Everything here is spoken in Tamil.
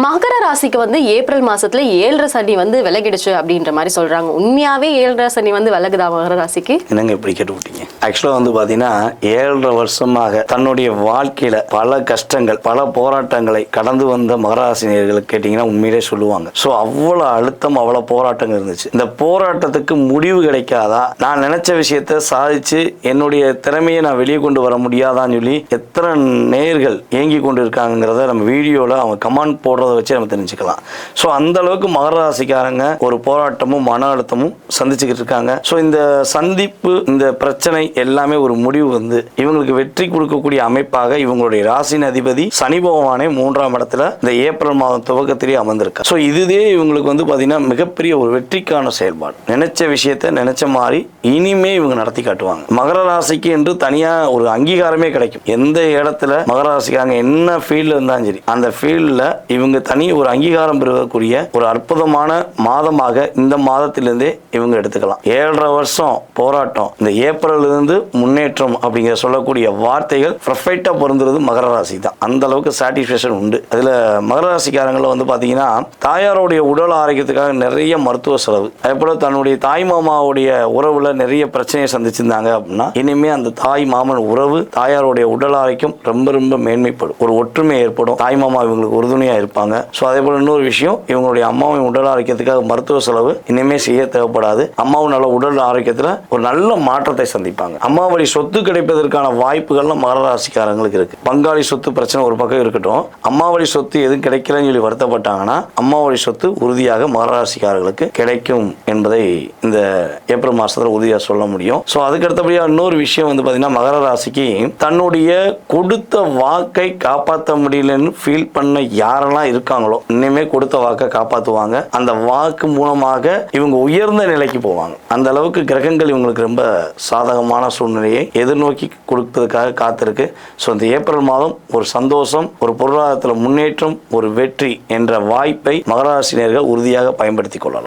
மகர ராசிக்கு ஏப்ரல் மாசத்துல 7.5 சனி விலகிடுச்சு அப்படின்ற மாதிரி சொல்றாங்க. உண்மையாவே 7.5 சனி விலகுதா மகர ராசிக்கு? என்னங்க இப்படி கேட்டு விட்டீங்க? ஆக்சுவலா பாத்தீங்கன்னா 7.5 வருஷமாக தன்னுடைய வாழ்க்கையில பல கஷ்டங்கள் பல போராட்டங்களை கடந்து வந்த மகர ராசினியர்களுக்கு கேட்டீங்கன்னா உண்மையிலே சொல்லுவாங்க. ஸோ அவ்வளவு அழுத்தம் அவ்வளவு போராட்டங்கள் இருந்துச்சு. இந்த போராட்டத்துக்கு முடிவு கிடைக்காதா, நான் நினைச்ச விஷயத்த சாதிச்சு என்னுடைய திறமையை நான் வெளியே கொண்டு வர முடியாதான்னு சொல்லி எத்தனை நேயர்கள் ஏங்கி கொண்டு இருக்காங்கிறத நம்ம வீடியோல அவங்க கமெண்ட் போடுறத வச்சு நம்ம தெரிஞ்சுக்கலாம். ஸோ அந்த அளவுக்கு மகர ராசிக்காரங்க ஒரு போராட்டமும் மன அழுத்தமும் சந்திச்சுக்கிட்டு இருக்காங்க. ஸோ இந்த சந்திப்பு இந்த பிரச்சனை எல்லாமே ஒரு முடிவு இவங்களுக்கு வெற்றி கொடுக்கக்கூடிய அமைப்பாக இவங்களுடைய ராசியின் அதிபதி சனி பகவானே 3ஆம் இடத்துல இந்த ஏப்ரல் மாதம் துவக்கத்திலேயே அமர்ந்திருக்காங்க. ஸோ இதுவே இவங்களுக்கு பாத்தீங்கன்னா மிகப்பெரிய ஒரு வெற்றிக்கான செயல்பாடு. நினைச்ச விஷயத்த நினைச்ச மாதிரி இனிமே இவங்க நடத்தி காட்டுவாங்க. மகர ராசிக்கு என்று தனியா ஒரு அங்கீகாரமே கிடைக்கும். எந்த இடத்துல மகர ராசிக்காரங்க என்ன ஃபீல்ட்ல இருந்தாலும் சரி அந்த ஃபீல்ட்ல இவங்க தனி ஒரு அங்கீகாரம் பெறக்கூடிய ஒரு அற்புதமான மாதமாக இந்த மாதத்திலிருந்தே இவங்க எடுத்துக்கலாம். 7.5 வருஷம் போராட்டம், இந்த ஏப்ரல் இருந்து முன்னேற்றம் அப்படிங்கிற சொல்லக்கூடிய வார்த்தைகள் பர்ஃபெக்டா பொருந்துறது மகர ராசி தான். அந்த அளவுக்கு சாட்டிஸ்பேக்ஷன் உண்டு. அதுல மகர ராசிக்காரங்கள பாத்தீங்கன்னா தாயாருடைய உடல் ஆரோக்கியத்துக்காக நிறைய மருத்துவ செலவு, அதே போல தன்னுடைய தாய் மாமாவுடைய உறவுல நிறைய பிரச்சனையை சந்திச்சிருந்தாங்க அப்படின்னா இனிமே அந்த தாய் மாமன் உறவு தாயாருடைய உடல் ஆரோக்கியம் ரொம்ப ரொம்ப மேன்மைப்படும், ஒரு ஒற்றுமை ஏற்படும். தாய் மாமா இவங்களுக்கு உறுதுணையா இருப்பாங்க. ஸோ அதே போல இன்னொரு விஷயம், இவங்களுடைய அம்மாவின் உடல் ஆரோக்கியத்துக்காக மருத்துவ செலவு இனிமே செய்ய தேவைப்படாது. அம்மாவும் நல்ல உடல் ஆரோக்கியத்துல ஒரு நல்ல மாற்றத்தை சந்திப்பாங்க. அம்மா வழி சொத்து கிடைப்பதற்கான வாய்ப்புகள்லாம் மகர ராசிக்காரங்களுக்கு இருக்கு. பங்காளி சொத்து பிரச்சனை ஒரு பக்கம் இருக்கட்டும், அம்மா வழி சொத்து எதுவும் கிடைக்கலன்னு சொல்லி வருத்தப்பட்டாங்கன்னா அம்மா வழி சொத்து உறுதியாக மகர ராசிக்காரர்களுக்கு கிடைக்கும் என்பதை இந்த ஏப்ரல் மாசத்துல உறுதியாக சொல்ல முடியும். ஸோ அதுக்கு அடுத்தபடியா இன்னொரு விஷயம் பாத்தீங்கன்னா மகர ராசிக்கு தன்னுடைய கொடுத்த வாக்கை காப்பாற்ற முடியலன்னு ஃபீல் பண்ண யாரெல்லாம் இருக்காங்களோ இனிமே கொடுத்த வாக்கை காப்பாற்றுவாங்க. அந்த வாக்கு மூலமாக இவங்க உயர்ந்த நிலைக்கு போவாங்க. அந்த அளவுக்கு கிரகங்கள் இவங்களுக்கு ரொம்ப சாதகமான சூழ்நிலையை எதிர்நோக்கி கொடுப்பதற்காக காத்திருக்கு. ஸோ இந்த ஏப்ரல் மாதம் ஒரு சந்தோஷம், ஒரு பொருளாதாரத்தில் முன்னேற்றம், ஒரு வெற்றி என்ற வாய்ப்பை மகர ராசினியர்கள் உறுதியாக பயன்படுத்திக் கொள்ளலாம்.